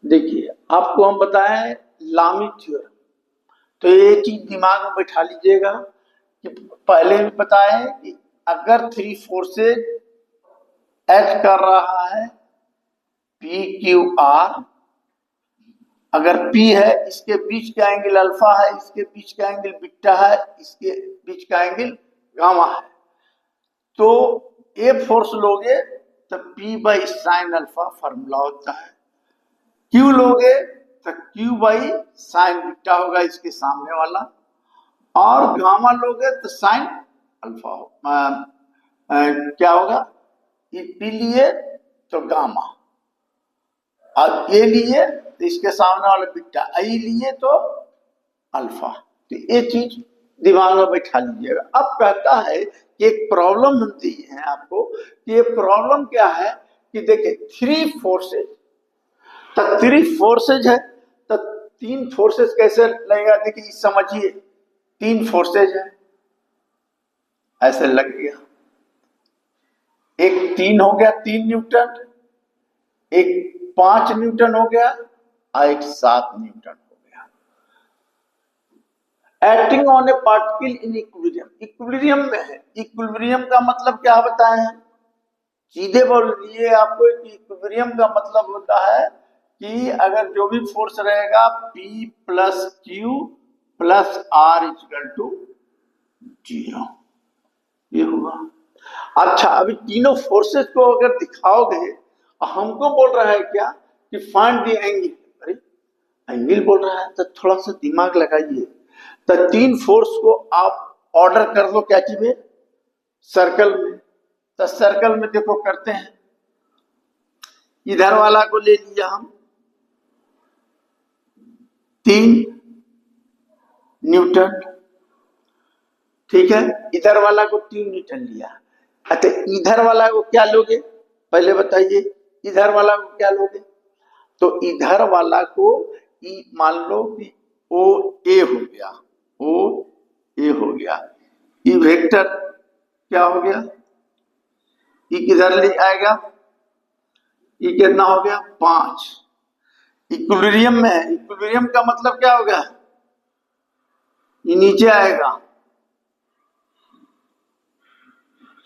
देखिए आपको हम बताएं लामी थ्योरम, तो ये चीज दिमाग में बैठा लीजिएगा कि पहले भी बताए कि अगर थ्री फोर्सेज एक्ट कर रहा है पी क्यू आर, अगर P है इसके बीच का एंगल अल्फा है, इसके बीच का एंगल बीटा है, इसके बीच का एंगल गामा है, तो ए फोर्स लोगे तो P by sine alpha formula होता है, Q लोगे तो Q बाई साइन बीटा होगा इसके सामने वाला, और गामा लोगे तो साइन अल्फा क्या होगा, P लिए तो गामा, और ए लिए तो इसके सामने वाला बीटा, आई लिए तो अल्फा। तो ये चीज दिमाग में बैठा लीजिएगा। अब कहता है कि एक प्रॉब्लम बनती है आपको कि ये प्रॉब्लम क्या है कि देखिए थ्री फोर्सेज, तो थ्री फोर्सेज है तो तीन फोर्सेज कैसे लगेगा, देखिए समझिए तीन फोर्सेज है ऐसे लग गया, एक 3 हो गया 3 न्यूटन, एक 5 न्यूटन हो गया और एक 7 न्यूटन हो गया। Acting on a particle in equilibrium, equilibrium में है। इक्विलिब्रियम का मतलब क्या बताए हैं, सीधे बोल दिए आपको कि इक्विलिब्रियम का मतलब होता है कि अगर जो भी फोर्स रहेगा P plus Q plus R equal to 0, ये होगा। अच्छा अभी तीनों फोर्सेस को अगर दिखाओगे, हमको बोल रहा है क्या कि फाइंड द एंगल, अरे एंगल बोल रहा है तो थोड़ा सा दिमाग लगाइए। तो तीन फोर्स को आप ऑर्डर कर दो क्या चीज में, सर्कल में। तो सर्कल में देखो करते हैं, इधर वाला को ले लिया हम 3 न्यूटन, ठीक है, इधर वाला को 3 न्यूटन लिया। अच्छा इधर वाला को क्या लोगे, पहले बताइए इधर वाला को क्या लोगे, तो इधर वाला को मान लो कि ओ ए हो गया, ओ ए हो गया, ई वेक्टर क्या हो गया, ई किधर ले आएगा, ई कितना हो गया 5, इक्विलिब्रियम में है। इक्विलिब्रियम का मतलब क्या हो गया, ये नीचे आएगा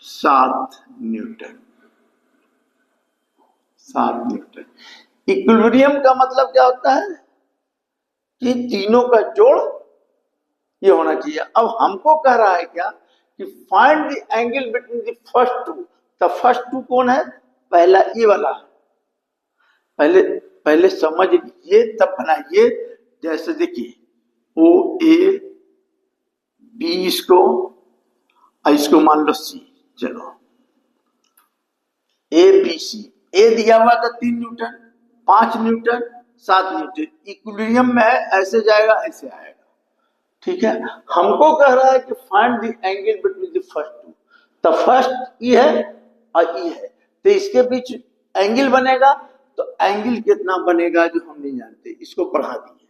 7 न्यूटन, 7 न्यूटन। इक्विलिब्रियम का मतलब क्या होता है कि तीनों का जोड़ ये होना चाहिए। अब हमको कह रहा है क्या कि find the angle between the first two, तो फर्स्ट टू कौन है, पहला ये वाला, पहले पहले समझ लीजिए तब बनाइए। जैसे देखिए ओ ए बी, इसको मान लो सी, चलो ए बी सी, ए दिया हुआ था 3 न्यूटन, 5 न्यूटन, 7 न्यूटन, इक्विलिब्रियम में है ऐसे जाएगा ऐसे आएगा, ठीक है। हमको कह रहा है कि find the angle between the first two, तो फर्स्ट ई है और ई है, तो इसके बीच एंगल बनेगा, तो एंगल कितना बनेगा जो हम नहीं जानते, इसको बढ़ा दिए।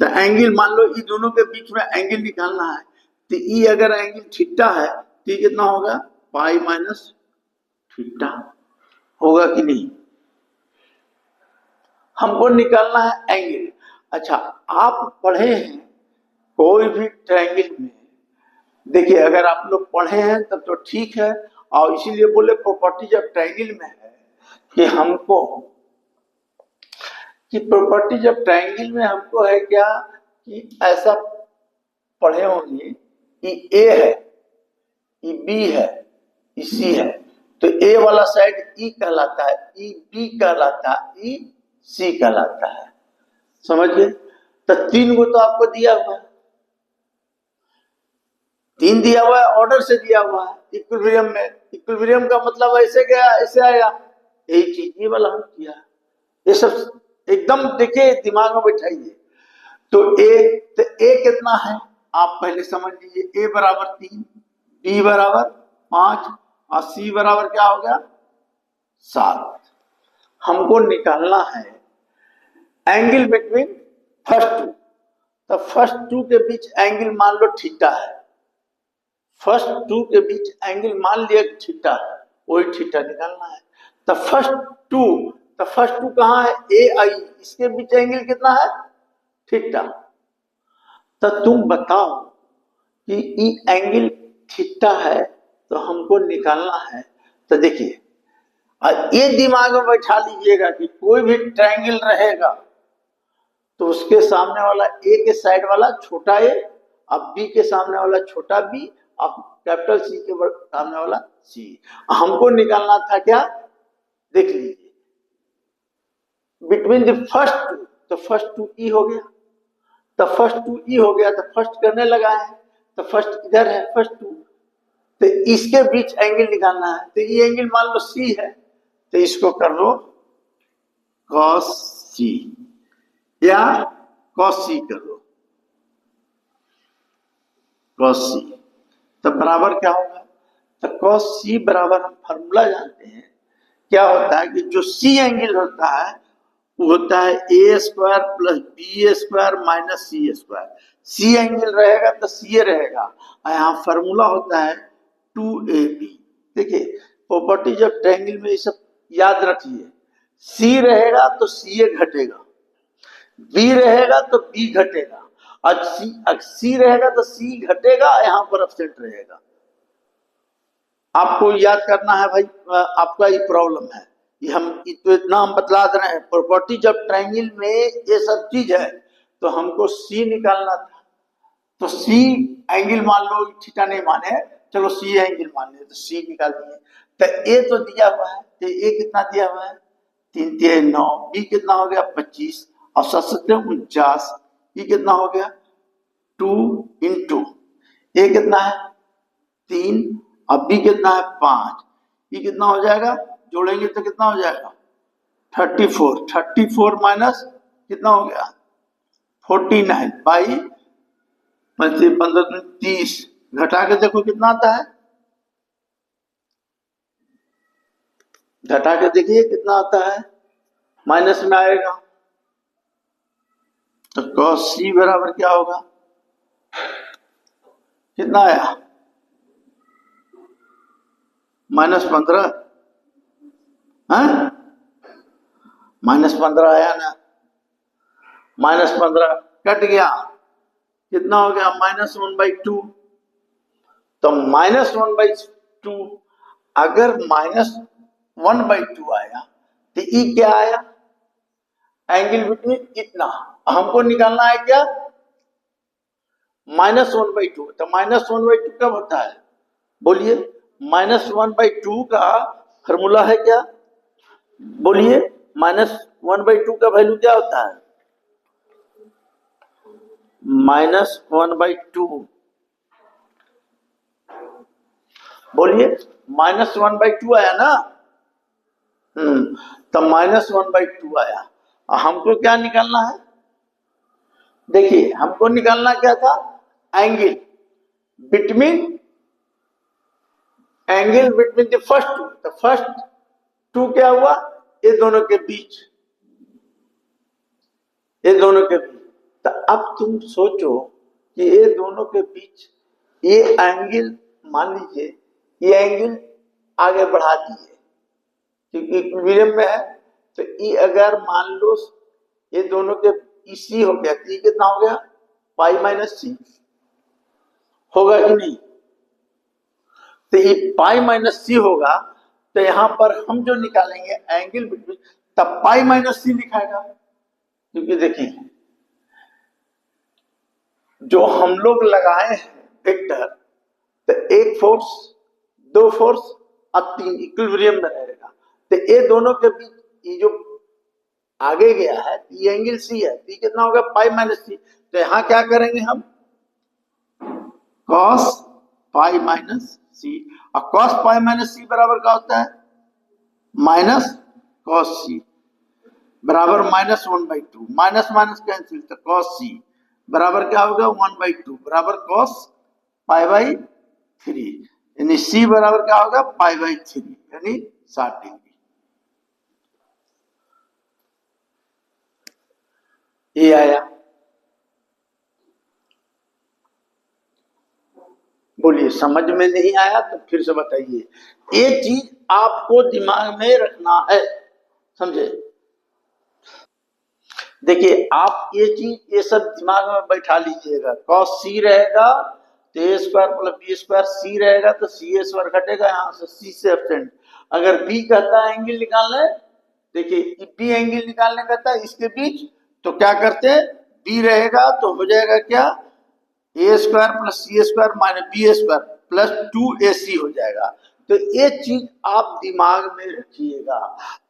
तो एंगल मान लो ये दोनों के बीच में एंगल निकालना है, तो ई अगर एंगल थीटा है तो कितना होगा पाई माइनस थीटा, होगा कि नहीं, हमको निकालना है एंगल। अच्छा आप पढ़े हैं कोई भी ट्रायंगल में, देखिए अगर आप लोग पढ़े हैं तब तो ठीक है, और इसीलिए बोले प्रॉपर्टीज ऑफ ट्रायंगल में है कि हमको, कि प्रॉपर्टीज ऑफ ट्रायंगल में हमको है क्या कि ऐसा पढ़े होंगे कि ए है, ई बी है, ई सी है, तो ए वाला साइड ई कहलाता है, ई बी कहलाता है, ई सी कहलाता है, समझ गए। तो 3 को तो आपको दिया हुआ है, 3 दिया हुआ है, ऑर्डर से दिया हुआ है इक्विलिब्रियम में। इक्विलिब्रियम का मतलब ऐसे गया ऐसे आया, यही चीज ये वाला हम किया, ये सब एकदम देखिए दिमाग में बैठाइए। तो ए कितना है आप पहले समझ लीजिए, ए बराबर 3, बी बराबर 5 और सी बराबर क्या हो गया 7। हमको निकालना है एंगल बिटवीन फर्स्ट टू, तो फर्स्ट टू के बीच एंगल मान लो थीटा है, फर्स्ट टू के बीच एंगल मान लिया थीटा है, वही थीटा निकालना है। तो फर्स्ट टू तो फर्स्ट टू कहाँ है, ए आई, इसके बीच एंगल कितना है, थीटा। तो तुम बताओ कि ये एंगल थीटा है तो हमको निकालना है। तो देखिए ये दिमाग में बैठा लीजिएगा कि कोई भी ट्रायंगल रहेगा तो उसके सामने वाला ए के साइड वाला छोटा ए, अब बी के सामने वाला छोटा बी, अब कैपिटल सी के सामने वाला सी। हमको निकालना था क्या, देख लीजिए बिटवीन द फर्स्ट टू, तो फर्स्ट टू ई हो गया, तो फर्स्ट टू ई हो गया, तो फर्स्ट करने लगा है, तो फर्स्ट इधर है फर्स्ट टू, तो इसके बीच एंगल निकालना है। तो ये एंगल मान लो सी है, तो इसको कर लो cos सी या cos सी कर लो, cos सी। तो बराबर क्या होगा, तो cos सी बराबर हम फार्मूला जानते हैं क्या होता है कि जो सी एंगल होता है वो होता है A square plus B square minus C square. C angle रहेगा तो सी ए रहेगा, यहाँ फार्मूला होता है 2ab। देखिए प्रॉपर्टीज ऑफ ट्रायंगल में ये सब याद रखिए, सी रहेगा तो सी ए घटेगा, बी रहेगा तो बी घटेगा, और सी रहेगा तो सी घटेगा, यहाँ पर एब्सेंट रहेगा। आपको याद करना है भाई, आपका ये प्रॉब्लम है, ये हम तो इतना हम बतला दे रहे हैं, प्रॉपर्टीज ऑफ ट्रायंगल में ये सब चीज है। तो हमको सी निकालना था, तो सी एंगल मान लो थीटा नहीं माने, चलो सी एंगल मान ले, तो सी निकाल दिए। तो ए तो दिया हुआ है, तो ए कितना दिया हुआ है 3 3 9, बी कितना हो गया 25 और 7 49, ये कितना हो गया 2 इंटू ए कितना है 3 और बी कितना है 5, ये कितना हो जाएगा, जोड़ेंगे तो कितना हो जाएगा 34, 34 माइनस कितना हो गया 49 बाई 15 30, घटा के देखो कितना आता है, घटा के देखिए कितना आता है, माइनस में आएगा। तो cos c बराबर क्या होगा, कितना आया -15, -15 आया ना, -15 कट गया, कितना हो गया -1/2। तो -1/2, अगर -1/2 आया तो ये क्या आया, एंगल बिटवीन इतना, हमको निकालना है क्या -1/2। तो -1/2 कब होता है, बोलिए, -1/2 का फॉर्मूला है क्या, बोलिए, -1/2 का वैल्यू क्या होता है, -1/2, बोलिए, -1/2 आया ना, तो -1/2 आया। हमको क्या निकालना है, देखिए हमको निकालना क्या था, angle between the first two. तो फर्स्ट टू क्या हुआ, ये दोनों के बीच, ये दोनों के बीच। तो अब तुम सोचो कि ये दोनों के बीच ये एंगल, मान लीजिए ये एंगल आगे बढ़ा दिए क्योंकि इक्विलिब्रियम में है, तो ये अगर मान लो ये दोनों के सी हो गया, तो कितना हो गया पाई माइनस सी, होगा कि नहीं, तो ये पाई माइनस सी होगा। तो यहां पर हम जो निकालेंगे एंगल बिटवीन, तब पाई माइनस सी लिखाएगा, क्योंकि देखिए जो हम लोग लगाए हैं वेक्टर, तो एक फोर्स, दो फोर्स और 3 इक्विलिब्रियम में रहेगा। तो ये दोनों के बीच ये जो आगे गया है ये एंगल सी है, तो कितना होगा पाई माइनस सी। तो यहां क्या करेंगे हम, cos पाई माइनस सी, और cos पाई माइनस सी बराबर क्या होता है माइनस cos सी, बराबर -1/2, माइनस माइनस कैंसिल, तो cos सी बराबर क्या होगा 1/2 बराबर cos π/3, यानी सी बराबर क्या होगा π/3 यानी 60 डिग्री। ये आया, बोलिए समझ में नहीं आया तो फिर से बताइए, ये चीज आपको दिमाग में रखना है, समझे। देखिए आप ये चीज ये सब दिमाग में बैठा लीजिएगा। कॉस सी रहेगा तो ए स्क्वायर प्लस बी स्क्वायर, सी रहेगा तो सी ए स्क्वायर घटेगा, यहाँ से सी से एब्सेंट। अगर बी कहता है एंगल निकालना है, देखिए बी एंगल निकालने कहता है इसके बीच, तो क्या करते हैं, बी रहेगा तो हो जाएगा क्या, A square plus C square minus B square plus 2ac हो जाएगा। तो ये चीज आप दिमाग में रखिएगा।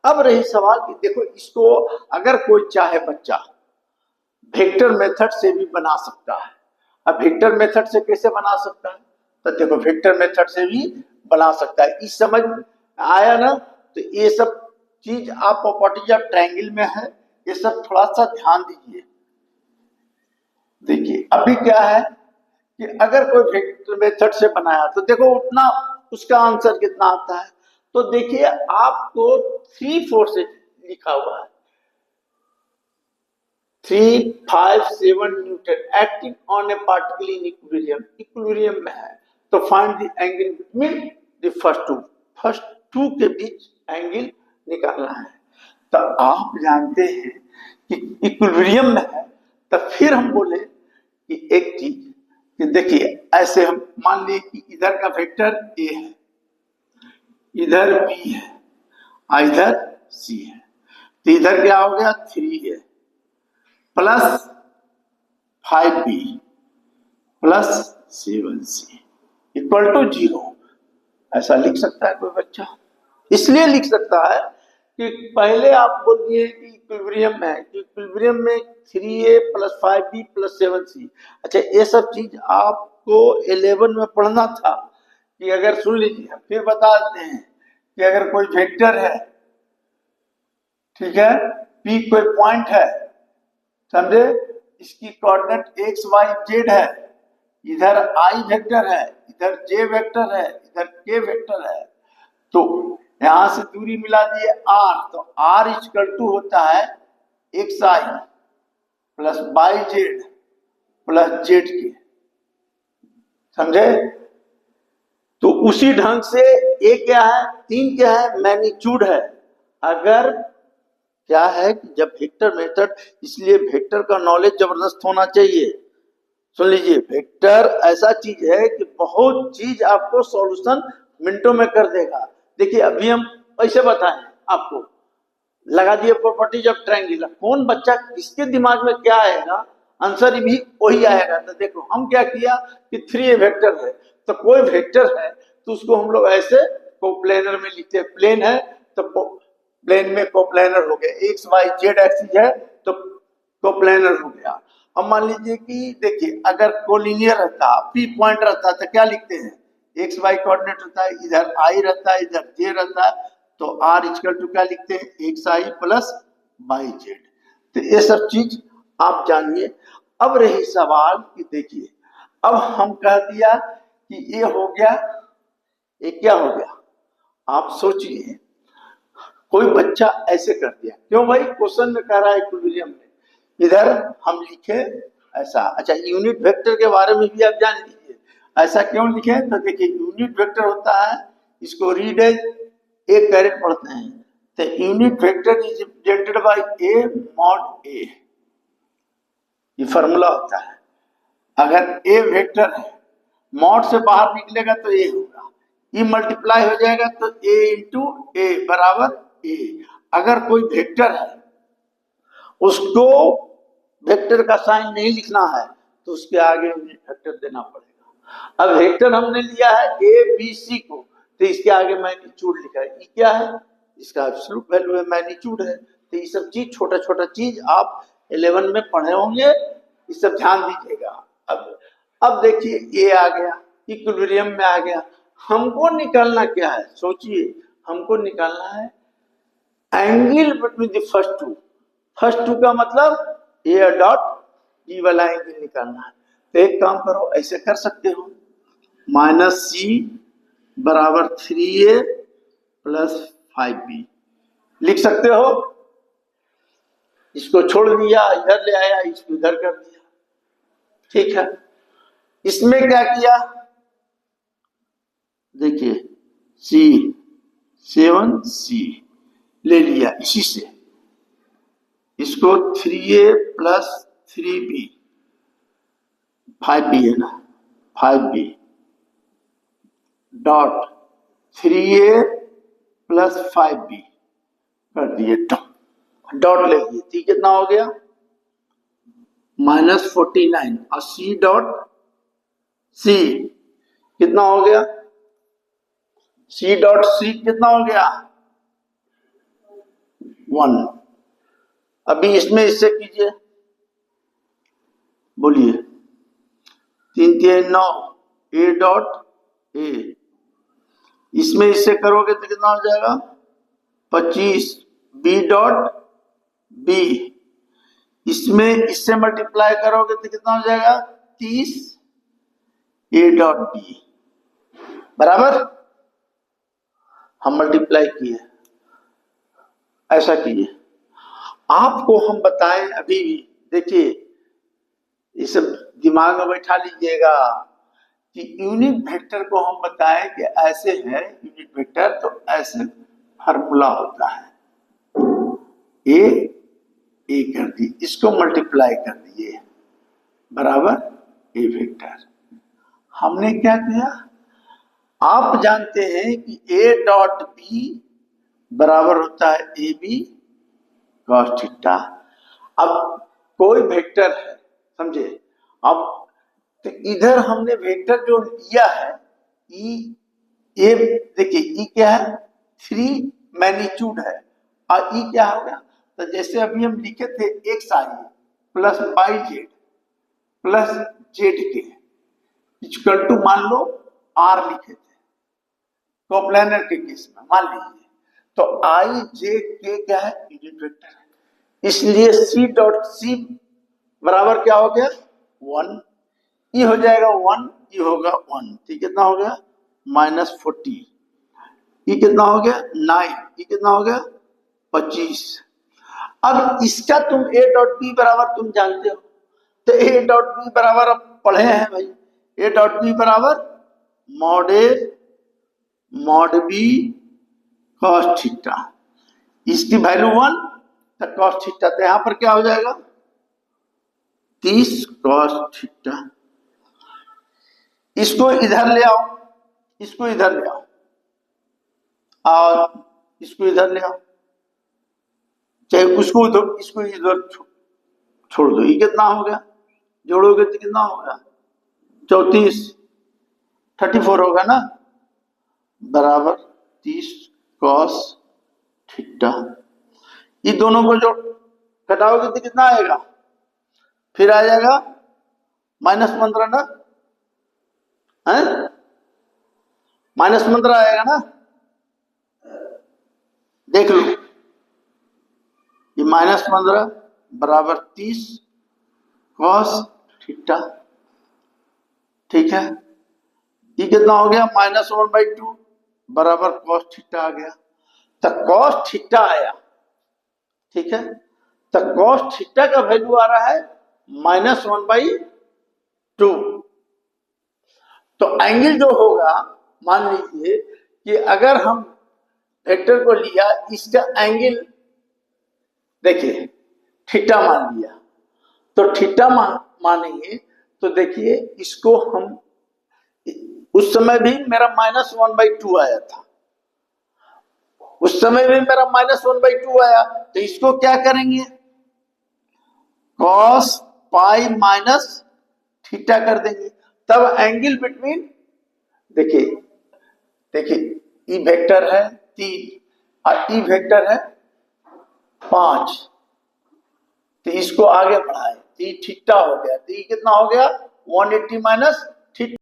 अब रही सवाल कि देखो इसको अगर कोई चाहे बच्चा वेक्टर मेथड से भी बना सकता है। अब वेक्टर मेथड से कैसे बना सकता है, तो देखो वेक्टर मेथड से भी बना सकता है। इस समझ आया ना। तो ये सब चीज आप प्रॉपर्टी ऑफ ट्रायंगल में है, ये सब थोड़ा सा ध्यान दीजिए। देखिए अभी क्या है कि अगर कोई वेक्टर मेथड से बनाया तो देखो उतना उसका आंसर कितना आता है। तो देखिए आपको 3 फोर्सेज लिखा हुआ है, 3, 5, 7 newton acting on a particle in equilibrium, equilibrium में है। तो find the angle between the first two के बीच एंगल निकालना है। तो आप जानते हैं कि इक्विलिब्रियम में है, तो फिर हम बोले कि एक चीज कि देखिए ऐसे हम मान लिए कि इधर का वेक्टर ए है, इधर बी है और इधर सी है। तो इधर क्या हो गया, 3a plus 5b plus 7c equal to 0। ऐसा लिख सकता है कोई बच्चा? इसलिए लिख सकता है कि पहले आप बोल दिए कि इक्विलिब्रियम में है, इक्विलिब्रियम में 3a plus 5b plus 7c। अच्छा ये सब चीज आपको 11 में पढ़ना था कि अगर सुन लीजिए फिर बता देते हैं कि अगर कोई वेक्टर है, ठीक है, p कोई पॉइंट है, समझे, इसकी कोऑर्डिनेट x y z है, इधर i वेक्टर है, इधर j वेक्टर है, इधर k वेक्टर है। तो यहां से दूरी मिला दिए r, तो r इक्वल टू होता है xi plus yz plus zk, समझे। तो उसी ढंग से ये क्या है, 3 क्या है, मैग्नीट्यूड है। अगर क्या है कि जब वेक्टर मेथड, इसलिए वेक्टर का नॉलेज जबरदस्त होना चाहिए। सुन लीजिए वेक्टर ऐसा चीज है कि बहुत चीज आपको सॉल्यूशन मिनटों में कर देगा। देखिए अभी हम ऐसे बताएं आपको, लगा दिए प्रॉपर्टीज ऑफ ट्रायंगल, कौन बच्चा किसके दिमाग में क्या आएगा, आंसर भी वही आएगा। तो देखो हम क्या किया कि 3a वेक्टर है, तो कोई वेक्टर है तो उसको हम लोग ऐसे कोप्लेनर में लिखते हैं। प्लेन है तो प्लेन में कोप्लेनर हो गया, एक्स वाई जेड एक्सिस है तो कोप्लेनर हो गया। अब मान लीजिए कि देखिए अगर कोलिनियर रहता, पी पॉइंट रहता तो क्या लिखते हैं, एक्स वाई कोऑर्डिनेट रहता है, इधर आई रहता है, इधर जे रहता है, तो आर इक्वल टू क्या लिखते हैं, x I plus Y Z. तो ये सब चीज आप जानिए। अब रही सवाल कि देखिए अब हम कह दिया कि ये हो गया, ये क्या हो गया, आप सोचिए कोई बच्चा ऐसे कर दिया, क्यों भाई, क्वेश्चन में कह रहा है इक्विलिब्रियम में, इधर हम लिखे ऐसा। अच्छा यूनिट वेक्टर के बारे में भी आप जान लीजिए, ऐसा क्यों लिखे, तो देखिए यूनिट वेक्टर होता है, इसको रीड एज ए कैरेट पढ़ते हैं, तो unit vector is represented by A mod A, ये फॉर्मूला होता है। अगर ए वेक्टर है, मॉड से बाहर निकलेगा तो ए होगा, ई मल्टीप्लाई हो जाएगा तो ए इंटू ए बराबर ए। अगर कोई वेक्टर है उसको वेक्टर का साइन नहीं लिखना है तो उसके आगे वेक्टर देना पड़ेगा। अब वेक्टर हमने लिया है ए बी सी को, तो इसके आगे मैग्नीट्यूड लिखा है, ये क्या है, इसका एब्सोल्यूट वैल्यू है, मैग्नीट्यूड है। तो ये सब चीज छोटा छोटा चीज आप 11 में पढ़े होंगे, ये सब ध्यान दीजिएगा। अब देखिए ये आ गया, इक्विलिब्रियम में आ गया, हमको निकालना क्या है, सोचिए, हमको निकालना है angle between the first two का मतलब ए डॉट ई वाला एंगल निकालना है। तो एक काम करो, ऐसे कर सकते हो, माइनस सी बराबर 3a प्लस 5b लिख सकते हो। इसको छोड़ दिया, इधर ले आया, इसको इधर कर दिया, ठीक है। इसमें क्या किया, देखिए C7C ले लिया, इसी से इसको 3a प्लस 3b, 5b है ना, 5b dot 3a plus 5b कर दिए, डॉट लेंगे, ठीक कितना हो गया -49, और c डॉट c कितना हो गया, c डॉट c कितना हो गया 1। अभी इसमें इससे कीजिए, बोलिए, 3 3 9 a डॉट a, इसमें इससे करोगे तो कितना हो जाएगा 25 b डॉट b, इसमें इससे मल्टीप्लाई करोगे तो कितना हो जाएगा 30 a डॉट b, बराबर। हम मल्टीप्लाई किए, ऐसा कीजिए। आपको हम बताएं अभी भी, देखिए इसे दिमाग में बैठा लीजिएगा कि यूनिट वेक्टर को हम बताएं कि ऐसे है यूनिट वेक्टर, तो ऐसे फार्मूला होता है, ए कर दी, इसको मल्टीप्लाई कर दिए, बराबर ए वेक्टर। हमने क्या किया, आप जानते हैं कि ए डॉट बी बराबर होता है ए बी कॉस थीटा। अब कोई वेक्टर है, समझे, अब तो इधर हमने वेक्टर जो लिया है ई, ये देखिए ई क्या है 3 मैग्नीट्यूड है, और ई क्या होगा, तो जैसे अभी हम लिखे थे X I plus Y Z plus Z K equal to मान लो आर लिखे थे कोप्लानर के केस में, मान लीजिए, तो आई जे के क्या है यूनिट वेक्टर है, इसलिए सी डॉट सी बराबर क्या हो गया 1, ई हो जाएगा 1, ई होगा 1, ठीक कितना हो गया -40, ई कितना हो गया 9, ई कितना हो गया 25। अब इसका तुम ए डॉट बी बराबर तुम जानते हो, तो ए डॉट बी बराबर अब पढ़े हैं भाई, ए डॉट बी बराबर mod A mod B cos theta, इसकी वैल्यू 1, तो कॉस थीटा, तो यहां पर क्या हो जाएगा 30 कॉस थीटा। इसको इधर ले आओ, इसको इधर ले आओ, और इसको इधर ले आओ, चाहे उसको उधर इसको इधर छोड़ दो, ये कितना हो गया, जोड़ोगे तो कितना होगा 34, 34 होगा ना, बराबर 30 कॉस थीटा। ये दोनों को जो घटाओगे तो कितना आएगा, फिर आ जाएगा -15 ना, है -15 आएगा ना, देख लो, ये -15 बराबर 30 कॉस थीटा, ठीक है, ये कितना हो गया -1/2 बराबर कॉस थीटा आ गया, तो कॉस थीटा आया, ठीक है, तो कॉस थीटा का वैल्यू आ रहा है -1/2। तो एंगल जो होगा, मान लीजिए कि अगर हम वेक्टर को लिया, इसका एंगल देखिए थीटा मान लिया, तो थीटा मानेंगे, तो देखिए इसको हम, उस समय भी मेरा -1/2 आया था, उस समय भी मेरा -1/2 आया, तो इसको क्या करेंगे cos पाई माइनस थीटा कर देंगे, तब एंगल बिटवीन, देखिए देखिए ई वेक्टर है 3 और ई वेक्टर है 5, तो इसको आगे बढ़ाए, तो ये थीटा हो गया, तो ये कितना हो गया 180 माइनस थीटा।